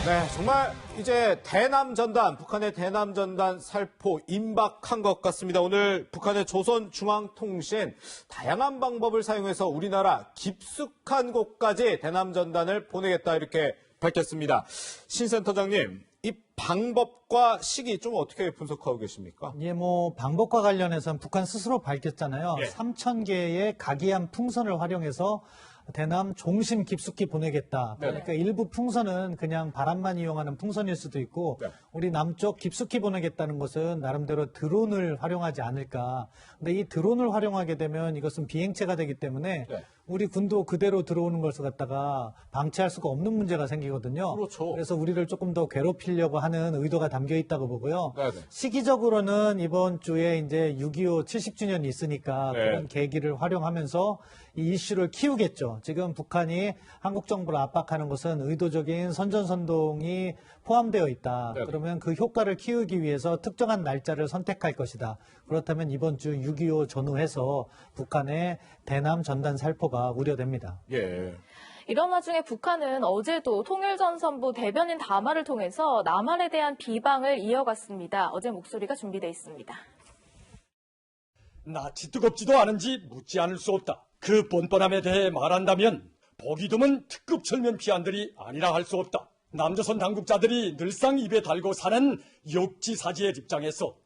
네, 정말 이제 대남전단, 북한의 대남전단 살포 임박한 것 같습니다. 오늘 북한의 조선중앙통신 다양한 방법을 사용해서 우리나라 깊숙한 곳까지 대남전단을 보내겠다 이렇게 밝혔습니다. 신 센터장님, 이 방법과 시기 좀 어떻게 분석하고 계십니까? 예, 방법과 관련해서는 북한 스스로 밝혔잖아요. 예. 3,000개의 각이한 풍선을 활용해서 대남 종심 깊숙이 보내겠다. 네. 그러니까 일부 풍선은 그냥 바람만 이용하는 풍선일 수도 있고 네. 우리 남쪽 깊숙이 보내겠다는 것은 나름대로 드론을 활용하지 않을까. 근데 이 드론을 활용하게 되면 이것은 비행체가 되기 때문에 네. 우리 군도 그대로 들어오는 것을 갖다가 방치할 수가 없는 문제가 생기거든요. 그렇죠. 그래서 우리를 조금 더 괴롭히려고 하는 의도가 담겨 있다고 보고요. 네네. 시기적으로는 이번 주에 이제 6.25 70주년이 있으니까 네. 그런 계기를 활용하면서 이 이슈를 키우겠죠. 지금 북한이 한국 정부를 압박하는 것은 의도적인 선전선동이 포함되어 있다. 네. 그러면 그 효과를 키우기 위해서 특정한 날짜를 선택할 것이다. 그렇다면 이번 주 6.25 전후해서 북한의 대남 전단 살포가 우려됩니다. 예. 이런 와중에 북한은 어제도 통일전선부 대변인 담화를 통해서 남한에 대한 비방을 이어갔습니다. 어제 목소리가 준비되어 있습니다. 낯이 뜨겁지도 않은지 묻지 않을 수 없다. 그 뻔뻔함에 대해 말한다면 보기 드문 특급 철면 피안들이 아니라 할 수 없다. 남조선 당국자들이 늘상 입에 달고 사는 역지사지의 입장에서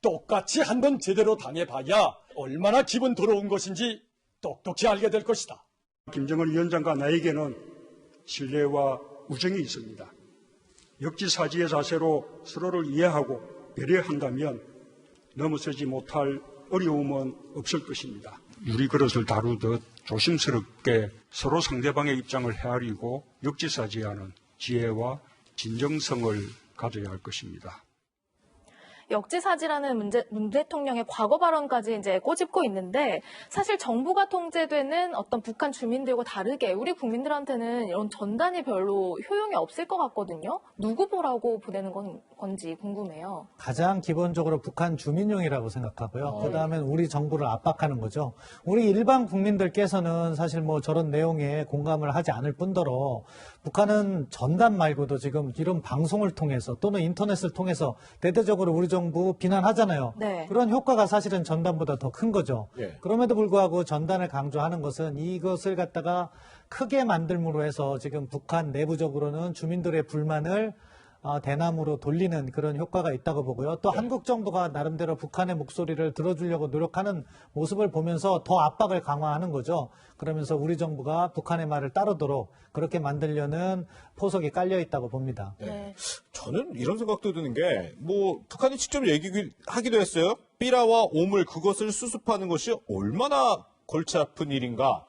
똑같이 한번 제대로 당해봐야 얼마나 기분 더러운 것인지 똑똑히 알게 될 것이다. 김정은 위원장과 나에게는 신뢰와 우정이 있습니다. 역지사지의 자세로 서로를 이해하고 배려한다면 넘어서지 못할 어려움은 없을 것입니다. 유리 그릇을 다루듯 조심스럽게 서로 상대방의 입장을 헤아리고 역지사지하는 지혜와 진정성을 가져야 할 것입니다. 역지사지라는 문 대통령의 과거 발언까지 이제 꼬집고 있는데 사실 정부가 통제되는 어떤 북한 주민들과 다르게 우리 국민들한테는 이런 전단이 별로 효용이 없을 것 같거든요. 누구 보라고 보내는 건지 궁금해요. 가장 기본적으로 북한 주민용이라고 생각하고요. 그다음에 우리 정부를 압박하는 거죠. 우리 일반 국민들께서는 사실 저런 내용에 공감을 하지 않을 뿐더러 북한은 전단 말고도 지금 이런 방송을 통해서 또는 인터넷을 통해서 대대적으로 우리 정부 비난하잖아요. 네. 그런 효과가 사실은 전단보다 더 큰 거죠. 예. 그럼에도 불구하고 전단을 강조하는 것은 이것을 갖다가 크게 만들므로 해서 지금 북한 내부적으로는 주민들의 불만을 대남으로 돌리는 그런 효과가 있다고 보고요. 또 한국 정부가 나름대로 북한의 목소리를 들어주려고 노력하는 모습을 보면서 더 압박을 강화하는 거죠. 그러면서 우리 정부가 북한의 말을 따르도록 그렇게 만들려는 포석이 깔려 있다고 봅니다. 네. 저는 이런 생각도 드는 게, 북한이 직접 얘기하기도 했어요. 삐라와 오물, 그것을 수습하는 것이 얼마나 골치 아픈 일인가.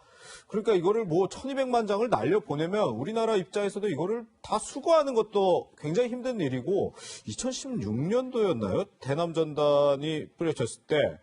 그러니까 이거를 1200만 장을 날려보내면 우리나라 입장에서도 이거를 다 수거하는 것도 굉장히 힘든 일이고, 2016년도였나요? 대남전단이 뿌려졌을 때,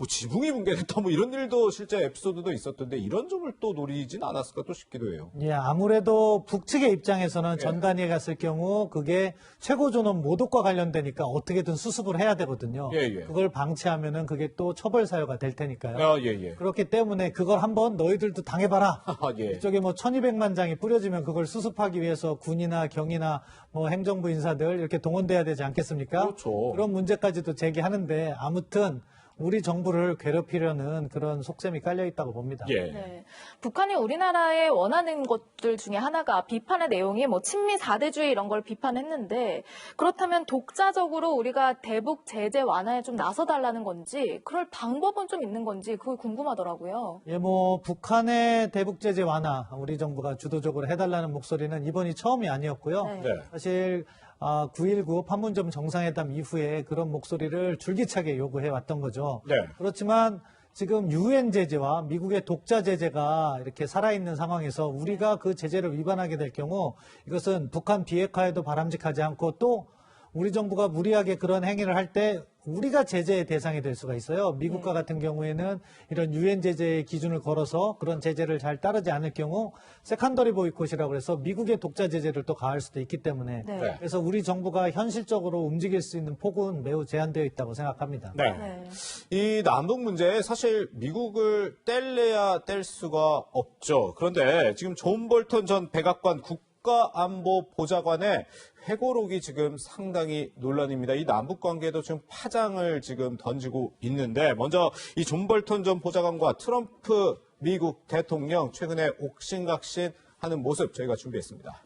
지붕이 붕괴됐다, 이런 일도 실제 에피소드도 있었던데, 이런 점을 또 노리진 않았을까 또 싶기도 해요. 예, 아무래도 북측의 입장에서는 예. 전단위에 갔을 경우 그게 최고존엄 모독과 관련되니까 어떻게든 수습을 해야 되거든요. 예, 예. 그걸 방치하면은 그게 또 처벌 사유가 될 테니까요. 예. 그렇기 때문에 그걸 한번 너희들도 당해봐라. 예. 이쪽에 1200만 장이 뿌려지면 그걸 수습하기 위해서 군이나 경이나 행정부 인사들 이렇게 동원돼야 되지 않겠습니까? 그렇죠. 그런 문제까지도 제기하는데 아무튼 우리 정부를 괴롭히려는 그런 속셈이 깔려 있다고 봅니다. 예. 네. 북한이 우리나라에 원하는 것들 중에 하나가 비판의 내용이 친미 4대주의 이런 걸 비판했는데 그렇다면 독자적으로 우리가 대북 제재 완화에 좀 나서달라는 건지 그럴 방법은 좀 있는 건지 그거 궁금하더라고요. 예, 북한의 대북 제재 완화 우리 정부가 주도적으로 해달라는 목소리는 이번이 처음이 아니었고요. 네. 네. 사실 9.19 판문점 정상회담 이후에 그런 목소리를 줄기차게 요구해 왔던 거죠. 네. 그렇지만 지금 유엔 제재와 미국의 독자 제재가 이렇게 살아있는 상황에서 우리가 그 제재를 위반하게 될 경우 이것은 북한 비핵화에도 바람직하지 않고 또 우리 정부가 무리하게 그런 행위를 할 때 우리가 제재의 대상이 될 수가 있어요. 미국과 같은 경우에는 이런 유엔 제재의 기준을 걸어서 그런 제재를 잘 따르지 않을 경우 세컨더리 보이콧이라고 해서 미국의 독자 제재를 또 가할 수도 있기 때문에 네. 그래서 우리 정부가 현실적으로 움직일 수 있는 폭은 매우 제한되어 있다고 생각합니다. 네. 네. 이 남북 문제에 사실 미국을 뗄래야 뗄 수가 없죠. 그런데 지금 존 볼턴 전 백악관 국가안보보좌관의 회고록이 지금 상당히 논란입니다. 이 남북 관계도 지금 파장을 지금 던지고 있는데 먼저 이 존 볼턴 전 보좌관과 트럼프 미국 대통령 최근에 옥신각신하는 모습 저희가 준비했습니다.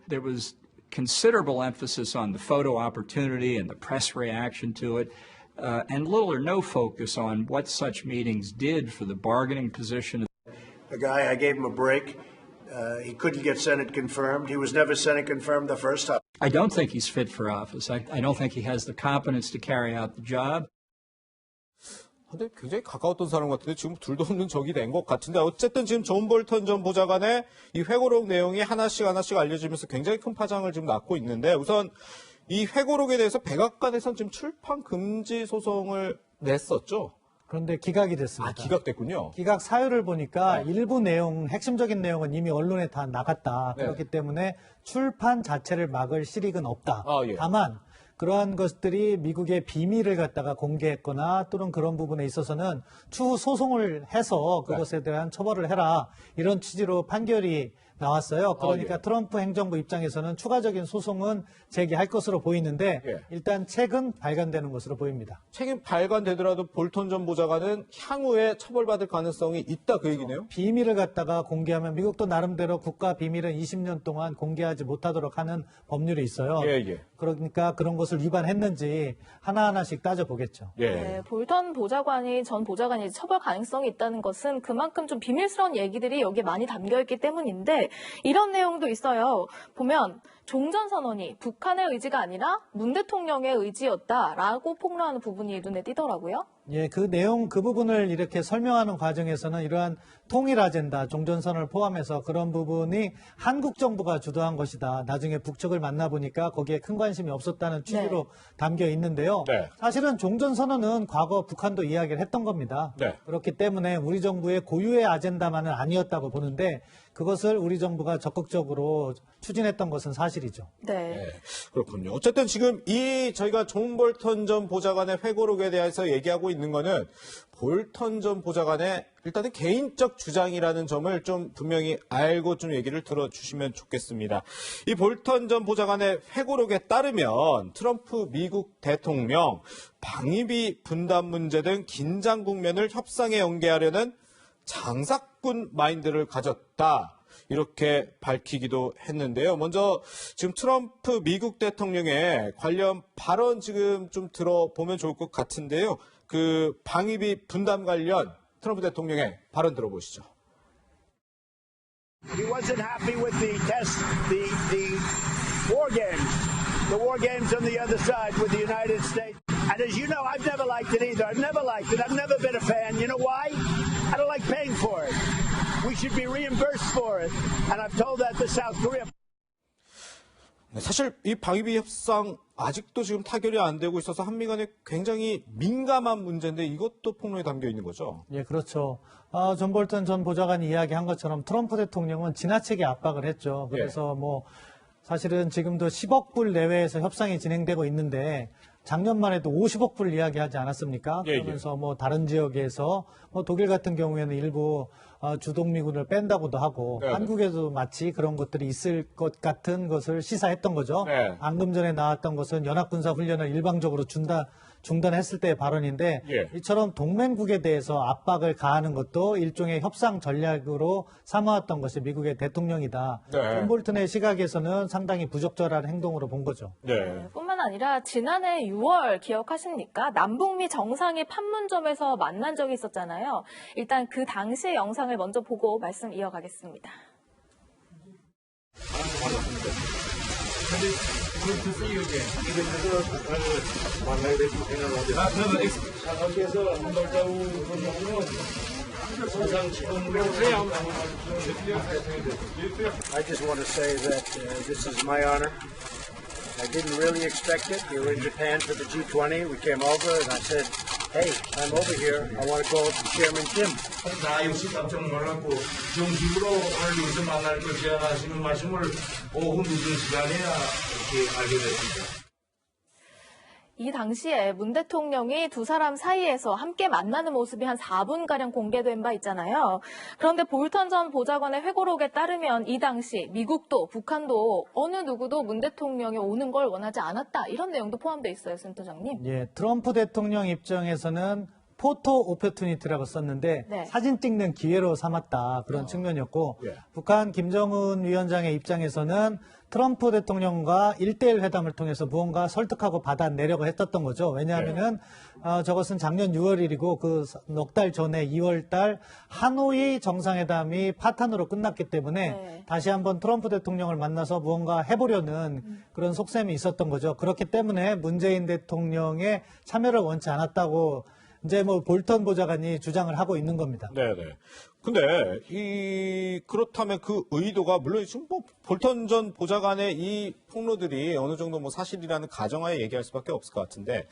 There was considerable emphasis on the photo opportunity and the press reaction to it, and little or no focus on what such meetings did for the bargaining position. The guy, I gave him a break. He couldn't get Senate confirmed. He was never Senate confirmed the first time. I don't think he's fit for office. I don't think he has the competence to carry out the job. 근데 굉장히 가까웠던 사람 같은데 지금 둘도 없는 적이 된 것 같은데 어쨌든 지금 존 볼턴 전 보좌관의 이 회고록 내용이 하나씩 알려지면서 굉장히 큰 파장을 지금 낳고 있는데 우선 이 회고록에 대해서 백악관에서는 지금 출판 금지 소송을 냈었죠. 그런데 기각이 됐습니다. 기각됐군요. 기각 사유를 보니까 일부 내용, 핵심적인 내용은 이미 언론에 다 나갔다. 네. 그렇기 때문에 출판 자체를 막을 실익은 없다. 예. 다만 그러한 것들이 미국의 비밀을 갖다가 공개했거나 또는 그런 부분에 있어서는 추후 소송을 해서 그것에 대한 처벌을 해라. 이런 취지로 판결이 나왔어요. 그러니까 예. 트럼프 행정부 입장에서는 추가적인 소송은 제기할 것으로 보이는데 예. 일단 책은 발간되는 것으로 보입니다. 책임 발간되더라도 볼턴 전 보좌관은 향후에 처벌받을 가능성이 있다 그 얘기네요. 비밀을 갖다가 공개하면 미국도 나름대로 국가 비밀은 20년 동안 공개하지 못하도록 하는 법률이 있어요. 예. 그러니까 그런 것을 위반했는지 하나하나씩 따져보겠죠. 예. 네, 볼턴 전 보좌관이 처벌 가능성이 있다는 것은 그만큼 좀 비밀스러운 얘기들이 여기에 많이 담겨있기 때문인데 이런 내용도 있어요. 보면 종전선언이 북한의 의지가 아니라 문 대통령의 의지였다라고 폭로하는 부분이 눈에 띄더라고요. 예, 그 내용, 그 부분을 이렇게 설명하는 과정에서는 이러한 통일 아젠다, 종전선언을 포함해서 그런 부분이 한국 정부가 주도한 것이다. 나중에 북측을 만나보니까 거기에 큰 관심이 없었다는 취지로 담겨 있는데요. 네. 사실은 종전선언은 과거 북한도 이야기를 했던 겁니다. 네. 그렇기 때문에 우리 정부의 고유의 아젠다만은 아니었다고 보는데 그것을 우리 정부가 적극적으로 추진했던 것은 사실이죠. 네. 그렇군요. 어쨌든 지금 저희가 존 볼턴 전 보좌관의 회고록에 대해서 얘기하고 있는 거는 볼턴 전 보좌관의 일단은 개인적 주장이라는 점을 좀 분명히 알고 좀 얘기를 들어주시면 좋겠습니다. 이 볼턴 전 보좌관의 회고록에 따르면 트럼프 미국 대통령 방위비 분담 문제 등 긴장 국면을 협상에 연계하려는 장사꾼 마인드를 가졌다. 이렇게 밝히기도 했는데요. 먼저 지금 트럼프 미국 대통령의 관련 발언 지금 좀 들어보면 좋을 것 같은데요. 그 방위비 분담 관련 트럼프 대통령의 발언 들어보시죠. He wasn't happy with the war games. The war games on the other side with the United States. And as you know, I've never liked it either. I've never liked it. I've never been a fan. You know why? I don't like paying for it. We should be reimbursed for it. And I've told that to South Korea. 사실 이 방위비 협상 아직도 지금 타결이 안 되고 있어서 한미 간에 굉장히 민감한 문제인데 이것도 폭로에 담겨 있는 거죠. 예, 그렇죠. 존 볼턴 전 보좌관이 이야기한 것처럼 트럼프 대통령은 지나치게 압박을 했죠. 그래서 사실은 지금도 10억 불 내외에서 협상이 진행되고 있는데 작년만 해도 50억 불 이야기하지 않았습니까? 그러면서 다른 지역에서 독일 같은 경우에는 일부 주동미군을 뺀다고도 하고 한국에도 마치 그런 것들이 있을 것 같은 것을 시사했던 거죠. 방금 전에 나왔던 것은 연합군사훈련을 일방적으로 중단했을 때의 발언인데 이처럼 동맹국에 대해서 압박을 가하는 것도 일종의 협상 전략으로 삼아왔던 것이 미국의 대통령이다. 존 볼턴의 시각에서는 상당히 부적절한 행동으로 본 거죠. 뿐만 아니라 지난해 6월 기억하십니까? 남북미 정상이 판문점에서 만난 적이 있었잖아요. 일단 그 당시의 영상을 먼저 보고 말씀 이어가겠습니다. I just want to say that this is my honor. I didn't really expect it. We were in Japan for the G20. We came over and I said, hey, I'm over here. I want to go to Chairman Kim. 나 역시 깜짝 놀랐고 정식으로 오늘 여기서 만날 것이야 하시는 말씀을 오후 늦은 시간에야 이렇게 알게 됐습니다. 이 당시에 문 대통령이 두 사람 사이에서 함께 만나는 모습이 한 4분가량 공개된 바 있잖아요. 그런데 볼턴 전 보좌관의 회고록에 따르면 이 당시 미국도 북한도 어느 누구도 문 대통령이 오는 걸 원하지 않았다. 이런 내용도 포함되어 있어요, 센터장님. 예, 트럼프 대통령 입장에서는 포토 오퍼튜니티라고 썼는데 네. 사진 찍는 기회로 삼았다 그런 측면이었고 예. 북한 김정은 위원장의 입장에서는 트럼프 대통령과 1대1 회담을 통해서 무언가 설득하고 받아내려고 했었던 거죠. 왜냐하면은 저것은 작년 6월일이고 그 넉 달 전에 2월 달 하노이 정상회담이 파탄으로 끝났기 때문에 네. 다시 한번 트럼프 대통령을 만나서 무언가 해보려는 그런 속셈이 있었던 거죠. 그렇기 때문에 문재인 대통령의 참여를 원치 않았다고 이제 뭐 볼턴 보좌관이 주장을 하고 있는 겁니다. 네네. 근데 그렇다면 그 의도가 물론 지금 뭐 볼턴 전 보좌관의 이 폭로들이 어느 정도 뭐 사실이라는 가정하에 얘기할 수밖에 없을 것 같은데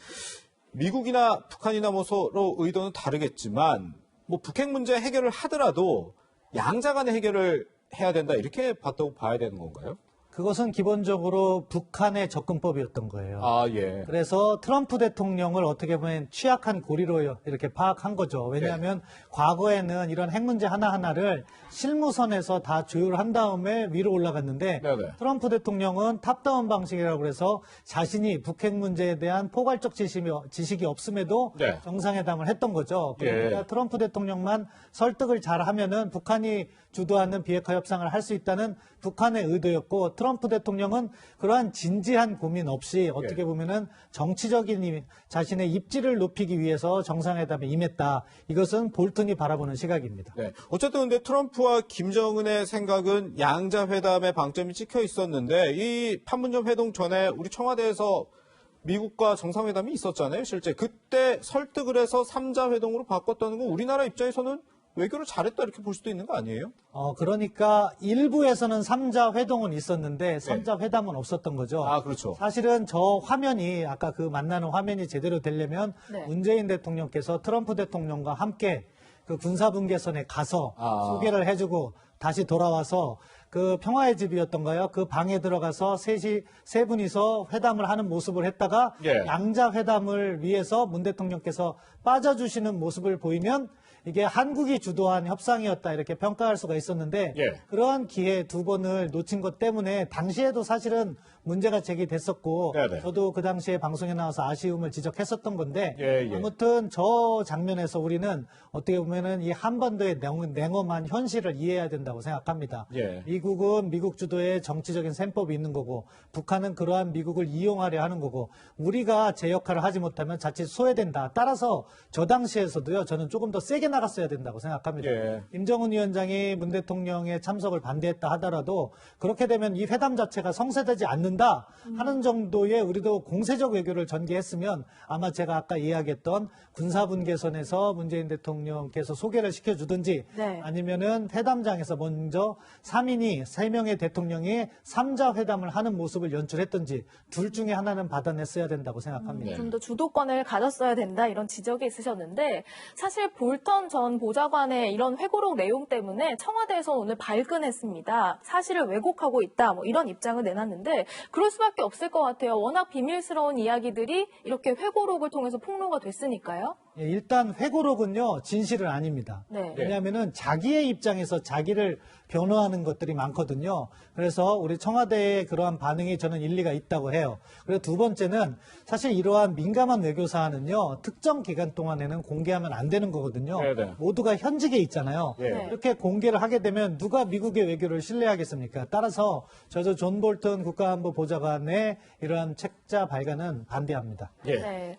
미국이나 북한이나 뭐 서로 의도는 다르겠지만 뭐 북핵 문제 해결을 하더라도 양자 간의 해결을 해야 된다 이렇게 봤다고 봐야 되는 건가요? 그것은 기본적으로 북한의 접근법이었던 거예요. 아 예. 그래서 트럼프 대통령을 어떻게 보면 취약한 고리로 이렇게 파악한 거죠. 왜냐하면 과거에는 이런 핵 문제 하나하나를 실무선에서 다 조율한 다음에 위로 올라갔는데 네네. 트럼프 대통령은 탑다운 방식이라고 해서 자신이 북핵 문제에 대한 포괄적 지식이 없음에도 네. 정상회담을 했던 거죠. 그러니까 예. 트럼프 대통령만 설득을 잘하면은 북한이 주도하는 비핵화 협상을 할 수 있다는 북한의 의도였고 트럼프 대통령은 그러한 진지한 고민 없이 어떻게 보면은 정치적인 자신의 입지를 높이기 위해서 정상회담에 임했다. 이것은 볼턴이 바라보는 시각입니다. 네. 어쨌든 근데 트럼프와 김정은의 생각은 양자 회담에 방점이 찍혀 있었는데 이 판문점 회동 전에 우리 청와대에서 미국과 정상회담이 있었잖아요. 실제 그때 설득을 해서 3자 회동으로 바꿨다는 건 우리나라 입장에서는 외교를 잘했다 이렇게 볼 수도 있는 거 아니에요? 그러니까 일부에서는 3자 회동은 있었는데 3자 회담은 없었던 거죠. 아, 그렇죠. 사실은 저 화면이 아까 그 만나는 화면이 제대로 되려면 네. 문재인 대통령께서 트럼프 대통령과 함께 그 군사분계선에 가서 소개를 해주고 다시 돌아와서 그 평화의 집이었던가요? 그 방에 들어가서 세 분이서 회담을 하는 모습을 했다가 예. 양자 회담을 위해서 문 대통령께서 빠져주시는 모습을 보이면 이게 한국이 주도한 협상이었다 이렇게 평가할 수가 있었는데 예. 그러한 기회 두 번을 놓친 것 때문에 당시에도 사실은 문제가 제기됐었고 네네. 저도 그 당시에 방송에 나와서 아쉬움을 지적했었던 건데 예, 예. 아무튼 저 장면에서 우리는 어떻게 보면은 이 한반도의 냉엄한 현실을 이해해야 된다고 생각합니다. 예. 미국은 미국 주도의 정치적인 셈법이 있는 거고 북한은 그러한 미국을 이용하려 하는 거고 우리가 제 역할을 하지 못하면 자칫 소외된다. 따라서 저 당시에서도요 저는 조금 더 세게 나갔어야 된다고 생각합니다. 예. 김정은 위원장이 문 대통령의 참석을 반대했다 하더라도 그렇게 되면 이 회담 자체가 성사되지 않는다 하는 정도의 우리도 공세적 외교를 전개했으면 아마 제가 아까 이야기했던 군사분계선에서 문재인 대통령께서 소개를 시켜주든지 네. 아니면은 회담장에서 먼저 3인이 3명의 대통령이 3자 회담을 하는 모습을 연출했든지 둘 중에 하나는 받아냈어야 된다고 생각합니다. 좀 더 주도권을 가졌어야 된다 이런 지적이 있으셨는데 사실 볼턴 전 보좌관의 이런 회고록 내용 때문에 청와대에서 오늘 발끈했습니다. 사실을 왜곡하고 있다 뭐 이런 입장을 내놨는데 그럴 수밖에 없을 것 같아요. 워낙 비밀스러운 이야기들이 이렇게 회고록을 통해서 폭로가 됐으니까요. 예, 일단 회고록은요 진실은 아닙니다. 네. 왜냐하면은 자기의 입장에서 자기를 변호하는 것들이 많거든요. 그래서 우리 청와대의 그러한 반응이 저는 일리가 있다고 해요. 그리고 두 번째는 사실 이러한 민감한 외교 사안은요 특정 기간 동안에는 공개하면 안 되는 거거든요. 네네. 모두가 현직에 있잖아요. 예. 이렇게 공개를 하게 되면 누가 미국의 외교를 신뢰하겠습니까? 따라서 저도 존 볼턴 국가안보 보좌관의 이러한 책자 발간은 반대합니다. 예. 네.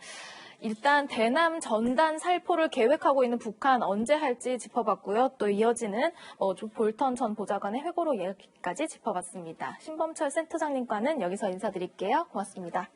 일단 대남 전단 살포를 계획하고 있는 북한 언제 할지 짚어봤고요. 또 이어지는 볼턴 전 보좌관의 회고록 이야기까지 짚어봤습니다. 신범철 센터장님과는 여기서 인사드릴게요. 고맙습니다.